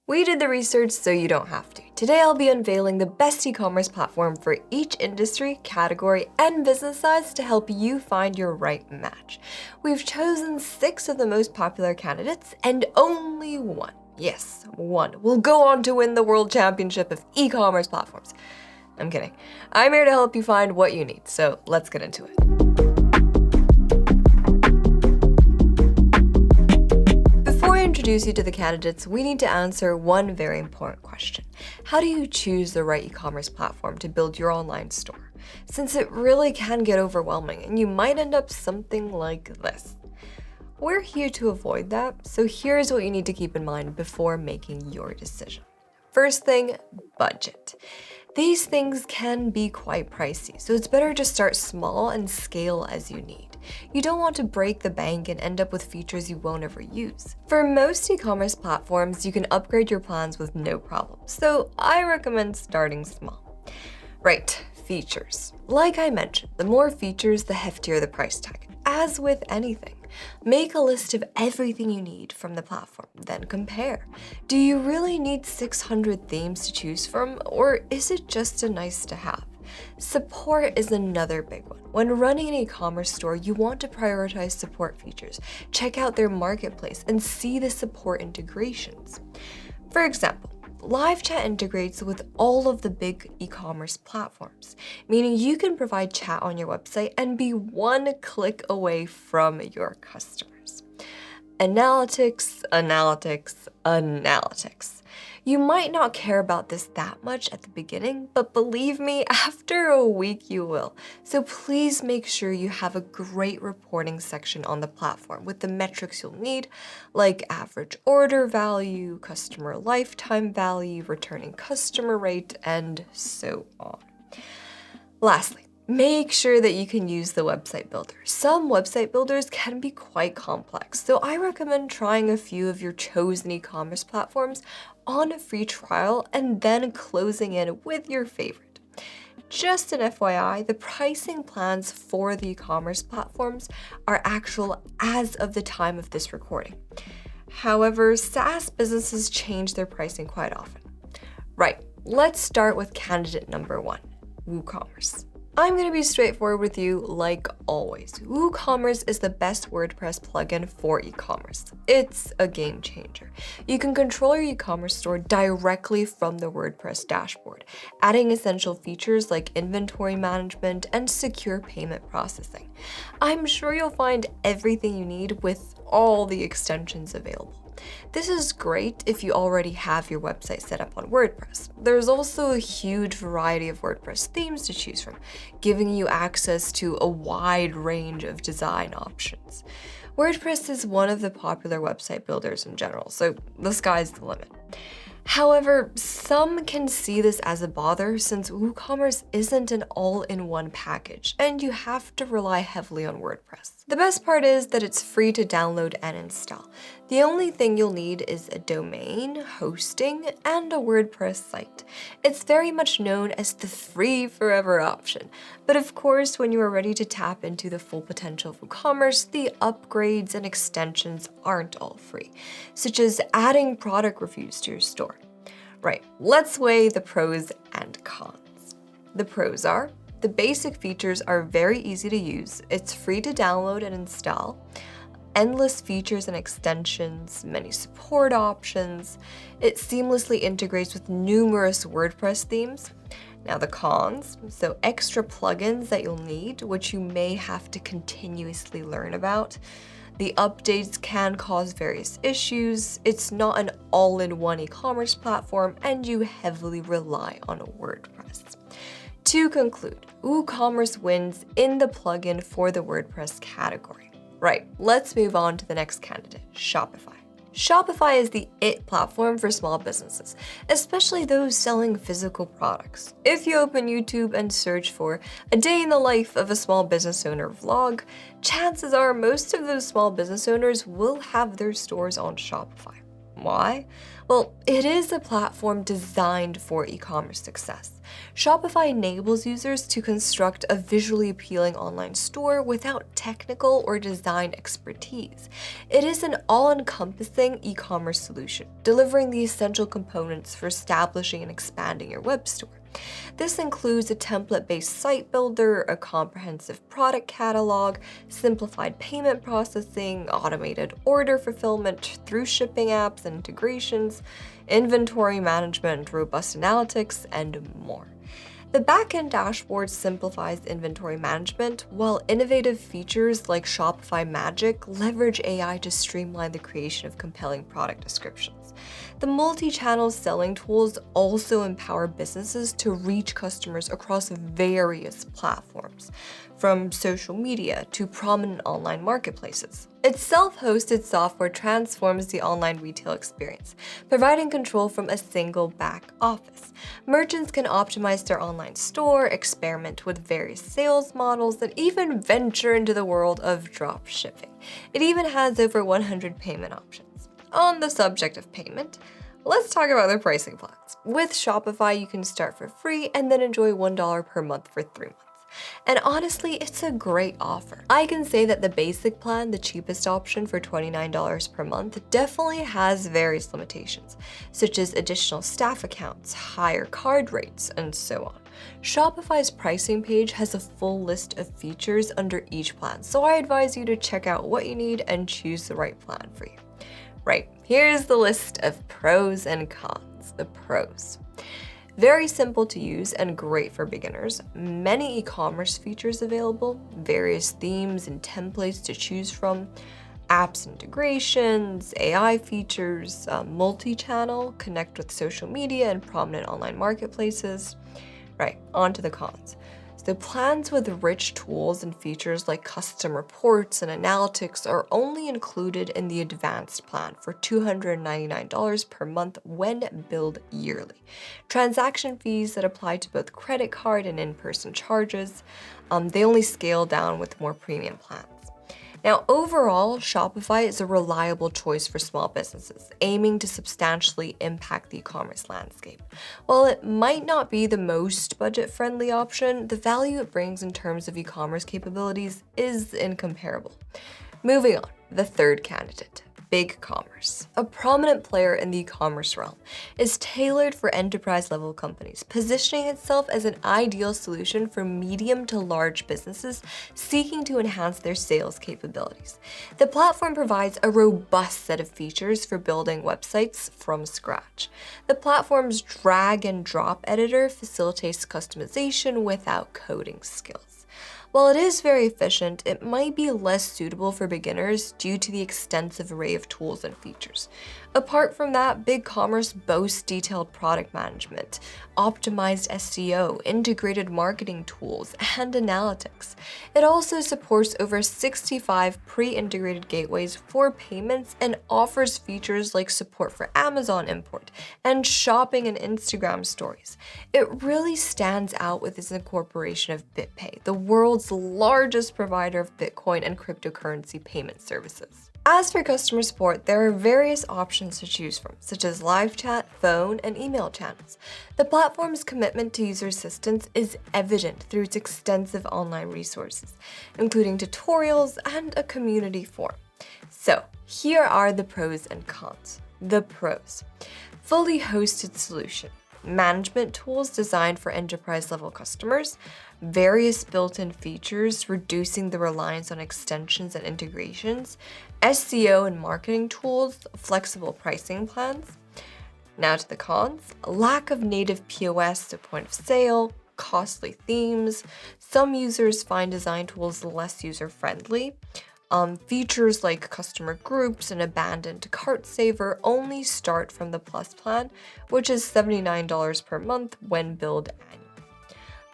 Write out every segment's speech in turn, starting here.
We did the research so you don't have to. Today I'll be unveiling the best e-commerce platform for each industry, category, and business size to help you find your right match. We've chosen 6 of the most popular candidates and only one, yes, one, will go on to win the World Championship of e-commerce platforms. I'm kidding. I'm here to help you find what you need, so let's get into it. Before I introduce you to the candidates, we need to answer one very important question. How do you choose the right e-commerce platform to build your online store? Since it really can get overwhelming and you might end up something like this. We're here to avoid that, so here's what you need to keep in mind before making your decision. First thing, budget. These things can be quite pricey, so it's better to start small and scale as you need. You don't want to break the bank and end up with features you won't ever use. For most e-commerce platforms, you can upgrade your plans with no problem, so I recommend starting small. Right, features. Like I mentioned, the more features, the heftier the price tag. As with anything, make a list of everything you need from the platform, then compare. Do you really need 600 themes to choose from, or is it just a nice to have? Support is another big one. When running an e-commerce store, you want to prioritize support features, check out their marketplace, and see the support integrations. For example, LiveChat integrates with all of the big e-commerce platforms, meaning you can provide chat on your website and be one click away from your customers. Analytics. You might not care about this that much at the beginning, but believe me, after a week you will. So please make sure you have a great reporting section on the platform with the metrics you'll need, like average order value, customer lifetime value, returning customer rate, and so on. Lastly, make sure that you can use the website builder. Some website builders can be quite complex, so I recommend trying a few of your chosen e-commerce platforms on a free trial and then closing in with your favorite. Just an FYI, the pricing plans for the e-commerce platforms are actual as of the time of this recording. However, SaaS businesses change their pricing quite often. Right, let's start with candidate number 1, WooCommerce. I'm going to be straightforward with you like always. WooCommerce is the best WordPress plugin for e-commerce. It's a game changer. You can control your e-commerce store directly from the WordPress dashboard, adding essential features like inventory management and secure payment processing. I'm sure you'll find everything you need with all the extensions available. This is great if you already have your website set up on WordPress. There's also a huge variety of WordPress themes to choose from, giving you access to a wide range of design options. WordPress is one of the popular website builders in general, so the sky's the limit. However, some can see this as a bother since WooCommerce isn't an all-in-one package, and you have to rely heavily on WordPress. The best part is that it's free to download and install. The only thing you'll need is a domain, hosting, and a WordPress site. It's very much known as the free forever option. But of course, when you are ready to tap into the full potential of WooCommerce, the upgrades and extensions aren't all free, such as adding product reviews to your store. Right, let's weigh the pros and cons. The pros are, the basic features are very easy to use, it's free to download and install, endless features and extensions, many support options, it seamlessly integrates with numerous WordPress themes. Now the cons, so extra plugins that you'll need, which you may have to continuously learn about. The updates can cause various issues, it's not an all-in-one e-commerce platform, and you heavily rely on WordPress. To conclude, WooCommerce wins in the plugin for the WordPress category. Right, let's move on to the next candidate, Shopify. Shopify is the it platform for small businesses, especially those selling physical products. If you open YouTube and search for a day in the life of a small business owner vlog, chances are most of those small business owners will have their stores on Shopify. Why? Well, it is a platform designed for e-commerce success. Shopify enables users to construct a visually appealing online store without technical or design expertise. It is an all-encompassing e-commerce solution, delivering the essential components for establishing and expanding your web store. This includes a template-based site builder, a comprehensive product catalog, simplified payment processing, automated order fulfillment through shipping apps and integrations, inventory management, robust analytics, and more. The backend dashboard simplifies inventory management, while innovative features like Shopify Magic leverage AI to streamline the creation of compelling product descriptions. The multi-channel selling tools also empower businesses to reach customers across various platforms, from social media to prominent online marketplaces. Its self-hosted software transforms the online retail experience, providing control from a single back office. Merchants can optimize their online store, experiment with various sales models, and even venture into the world of drop shipping. It even has over 100 payment options. On the subject of payment, let's talk about their pricing plans. With Shopify, you can start for free and then enjoy $1 per month for 3 months. And honestly, it's a great offer. I can say that the basic plan, the cheapest option for $29 per month, definitely has various limitations, such as additional staff accounts, higher card rates, and so on. Shopify's pricing page has a full list of features under each plan, so I advise you to check out what you need and choose the right plan for you. Right, here's the list of pros and cons. The pros. Very simple to use and great for beginners. Many e-commerce features available, various themes and templates to choose from, apps integrations, AI features, multi-channel, connect with social media and prominent online marketplaces. Right, on to the cons. So plans with rich tools and features like custom reports and analytics are only included in the advanced plan for $299 per month when billed yearly. Transaction fees that apply to both credit card and in-person charges, they only scale down with more premium plans. Now, overall, Shopify is a reliable choice for small businesses, aiming to substantially impact the e-commerce landscape. While it might not be the most budget-friendly option, the value it brings in terms of e-commerce capabilities is incomparable. Moving on, the third candidate. BigCommerce, a prominent player in the e-commerce realm, is tailored for enterprise-level companies, positioning itself as an ideal solution for medium to large businesses seeking to enhance their sales capabilities. The platform provides a robust set of features for building websites from scratch. The platform's drag-and-drop editor facilitates customization without coding skills. While it is very efficient, it might be less suitable for beginners due to the extensive array of tools and features. Apart from that, BigCommerce boasts detailed product management, optimized SEO, integrated marketing tools, and analytics. It also supports over 65 pre-integrated gateways for payments and offers features like support for Amazon import and shopping and Instagram stories. It really stands out with its incorporation of BitPay, the world's largest provider of Bitcoin and cryptocurrency payment services. As for customer support, there are various options to choose from, such as LiveChat, phone, and email channels. The platform's commitment to user assistance is evident through its extensive online resources, including tutorials and a community forum. So, here are the pros and cons. The pros. Fully hosted solution. Management tools designed for enterprise-level customers, various built-in features reducing the reliance on extensions and integrations, SEO and marketing tools, flexible pricing plans. Now to the cons: lack of native POS to point of sale, costly themes. Some users find design tools less user-friendly. Features like customer groups and abandoned cart saver only start from the Plus plan, which is $79 per month when billed annually.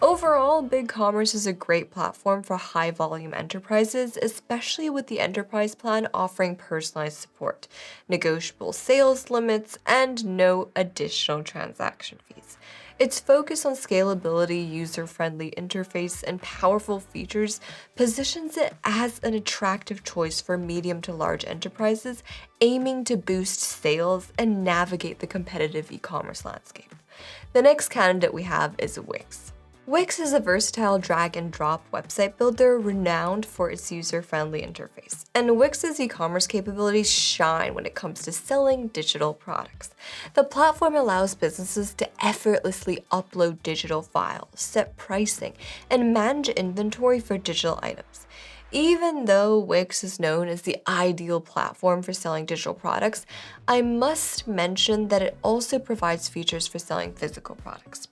Overall, BigCommerce is a great platform for high-volume enterprises, especially with the enterprise plan offering personalized support, negotiable sales limits, and no additional transaction fees. Its focus on scalability, user-friendly interface, and powerful features positions it as an attractive choice for medium to large enterprises aiming to boost sales and navigate the competitive e-commerce landscape. The next candidate we have is Wix. Wix is a versatile drag-and-drop website builder renowned for its user-friendly interface, and Wix's e-commerce capabilities shine when it comes to selling digital products. The platform allows businesses to effortlessly upload digital files, set pricing, and manage inventory for digital items. Even though Wix is known as the ideal platform for selling digital products, I must mention that it also provides features for selling physical products.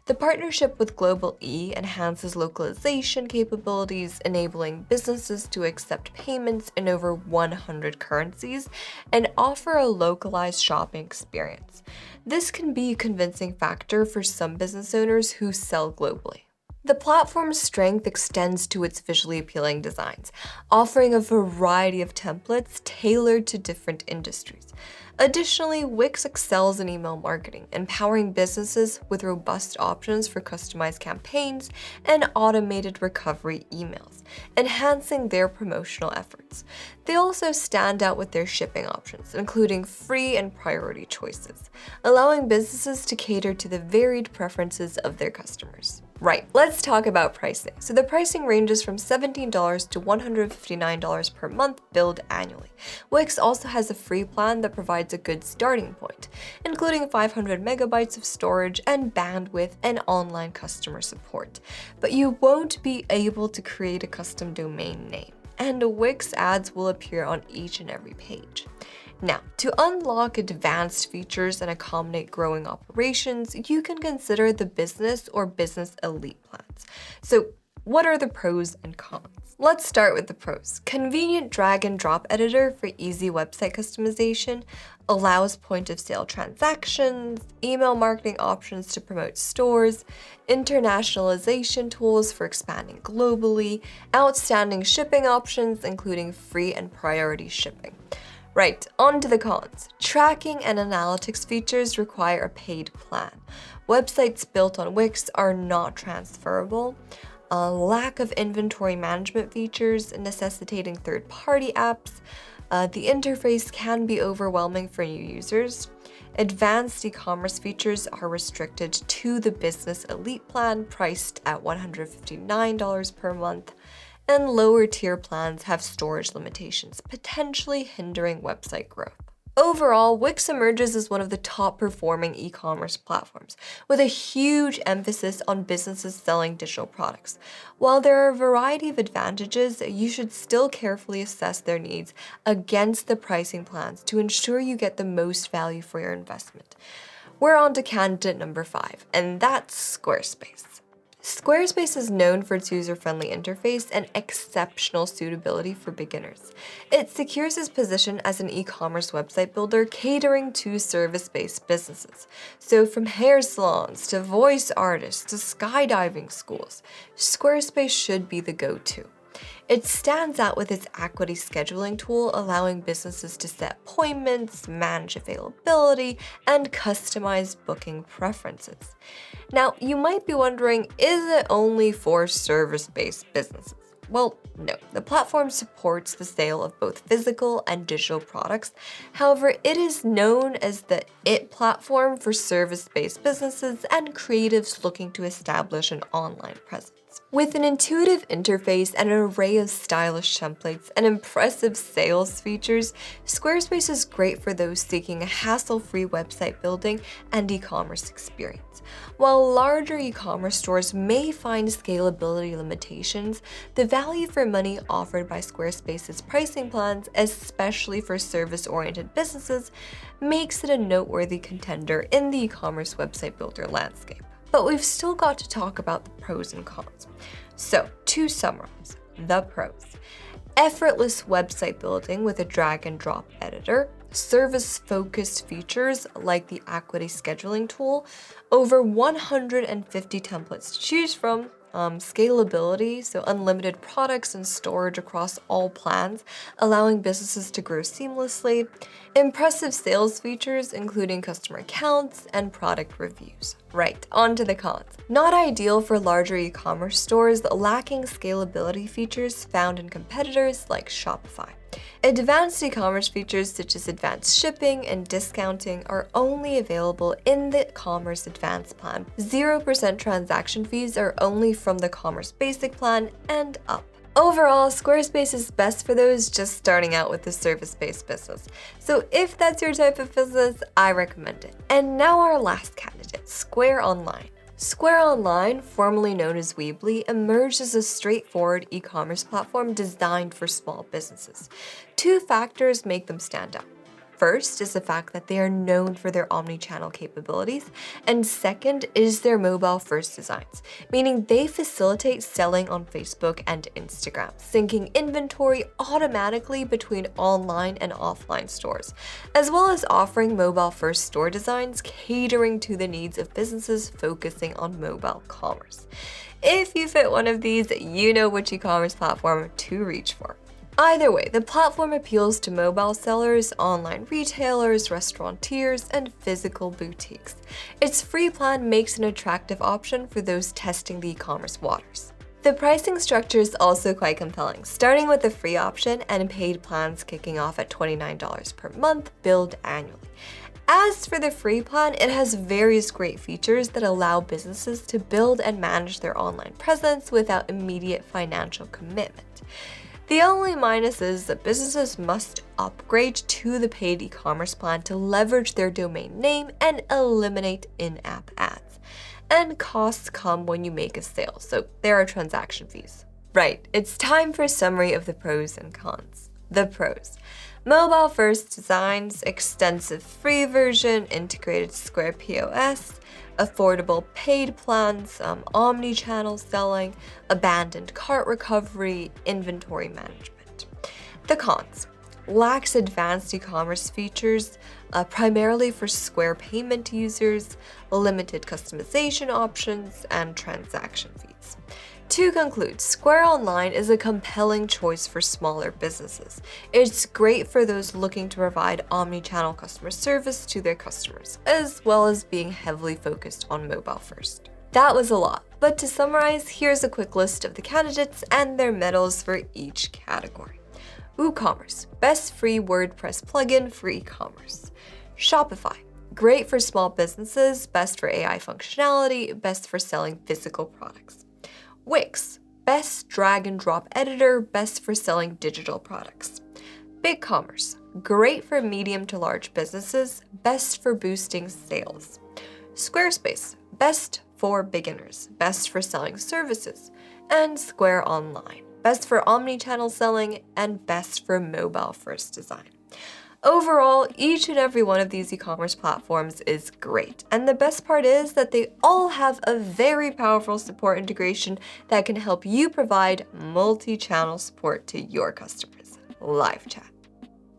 The partnership with Global E enhances localization capabilities, enabling businesses to accept payments in over 100 currencies and offer a localized shopping experience. This can be a convincing factor for some business owners who sell globally. The platform's strength extends to its visually appealing designs, offering a variety of templates tailored to different industries. Additionally, Wix excels in email marketing, empowering businesses with robust options for customized campaigns and automated recovery emails, enhancing their promotional efforts. They also stand out with their shipping options, including free and priority choices, allowing businesses to cater to the varied preferences of their customers. Right, let's talk about pricing. So the pricing ranges from $17 to $159 per month billed annually. Wix also has a free plan that provides a good starting point, including 500 megabytes of storage and bandwidth and online customer support. But you won't be able to create a custom domain name, and Wix ads will appear on each and every page. Now, to unlock advanced features and accommodate growing operations, you can consider the Business or Business Elite plans. So, what are the pros and cons? Let's start with the pros. Convenient drag-and-drop editor for easy website customization, allows point-of-sale transactions, email marketing options to promote stores, internationalization tools for expanding globally, outstanding shipping options, including free and priority shipping. Right, on to the cons. Tracking and analytics features require a paid plan. Websites built on Wix are not transferable. A lack of inventory management features necessitating third-party apps. The interface can be overwhelming for new users. Advanced e-commerce features are restricted to the Business Elite plan, priced at $159 per month. And lower tier plans have storage limitations, potentially hindering website growth. Overall, Wix emerges as one of the top performing e-commerce platforms, with a huge emphasis on businesses selling digital products. While there are a variety of advantages, you should still carefully assess their needs against the pricing plans to ensure you get the most value for your investment. We're on to candidate number 5, and that's Squarespace. Squarespace is known for its user-friendly interface and exceptional suitability for beginners. It secures its position as an e-commerce website builder catering to service-based businesses. So from hair salons to voice artists to skydiving schools, Squarespace should be the go-to. It stands out with its equity scheduling tool, allowing businesses to set appointments, manage availability, and customize booking preferences. Now, you might be wondering, is it only for service-based businesses? Well, no. The platform supports the sale of both physical and digital products. However, it is known as the IT platform for service-based businesses and creatives looking to establish an online presence. With an intuitive interface and an array of stylish templates and impressive sales features, Squarespace is great for those seeking a hassle-free website building and e-commerce experience. While larger e-commerce stores may find scalability limitations, the value for money offered by Squarespace's pricing plans, especially for service-oriented businesses, makes it a noteworthy contender in the e-commerce website builder landscape. But we've still got to talk about the pros and cons. So, to summarize, the pros. Effortless website building with a drag-and-drop editor, service-focused features like the equity scheduling tool, over 150 templates to choose from, scalability, so unlimited products and storage across all plans, allowing businesses to grow seamlessly, impressive sales features, including customer counts and product reviews. Right, on to the cons. Not ideal for larger e-commerce stores, lacking scalability features found in competitors like Shopify. Advanced e-commerce features such as advanced shipping and discounting are only available in the Commerce Advanced plan. 0% transaction fees are only from the Commerce Basic plan and up. Overall, Squarespace is best for those just starting out with a service-based business. So if that's your type of business, I recommend it. And now our last candidate, Square Online. Square Online, formerly known as Weebly, emerged as a straightforward e-commerce platform designed for small businesses. Two factors make them stand out. First is the fact that they are known for their omni-channel capabilities, and second is their mobile-first designs, meaning they facilitate selling on Facebook and Instagram, syncing inventory automatically between online and offline stores, as well as offering mobile-first store designs catering to the needs of businesses focusing on mobile commerce. If you fit one of these, you know which e-commerce platform to reach for. Either way, the platform appeals to mobile sellers, online retailers, restaurateurs, and physical boutiques. Its free plan makes an attractive option for those testing the e-commerce waters. The pricing structure is also quite compelling, starting with the free option and paid plans kicking off at $29 per month, billed annually. As for the free plan, it has various great features that allow businesses to build and manage their online presence without immediate financial commitment. The only minus is that businesses must upgrade to the paid e-commerce plan to leverage their domain name and eliminate in-app ads. And costs come when you make a sale, so there are transaction fees. Right, it's time for a summary of the pros and cons. The pros. Mobile-first designs, extensive free version, integrated Square POS, affordable paid plans, omni-channel selling, abandoned cart recovery, inventory management. The cons. Lacks advanced e-commerce features, primarily for Square payment users, limited customization options, and transaction fees. To conclude, Square Online is a compelling choice for smaller businesses. It's great for those looking to provide omni-channel customer service to their customers, as well as being heavily focused on mobile first. That was a lot, but to summarize, here's a quick list of the candidates and their medals for each category. WooCommerce, best free WordPress plugin for e-commerce. Shopify, great for small businesses, best for AI functionality, best for selling physical products. Wix, best drag and drop editor, best for selling digital products. BigCommerce, great for medium to large businesses, best for boosting sales. Squarespace, best for beginners, best for selling services. And Square Online, best for omni-channel selling and best for mobile-first design. Overall, each and every one of these e-commerce platforms is great, and the best part is that they all have a very powerful support integration that can help you provide multi-channel support to your customers. LiveChat.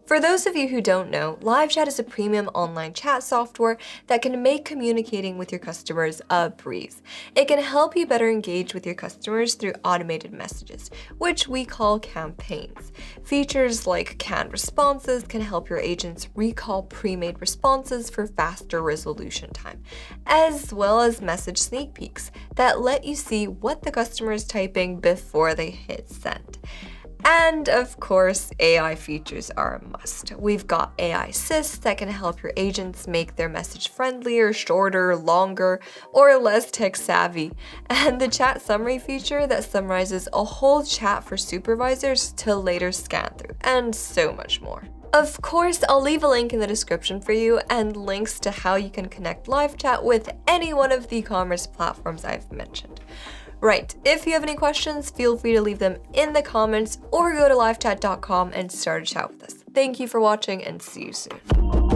For those of you who don't know, LiveChat is a premium online chat software that can make communicating with your customers a breeze. It can help you better engage with your customers through automated messages, which we call campaigns. Features like canned responses can help your agents recall pre-made responses for faster resolution time, as well as message sneak peeks that let you see what the customer is typing before they hit send. And of course, AI features are a must. We've got AI assists that can help your agents make their message friendlier, shorter, longer, or less tech savvy. And the chat summary feature that summarizes a whole chat for supervisors to later scan through, and so much more. Of course, I'll leave a link in the description for you and links to how you can connect LiveChat with any one of the e-commerce platforms I've mentioned. Right, if you have any questions, feel free to leave them in the comments or go to livechat.com and start a chat with us. Thank you for watching and see you soon.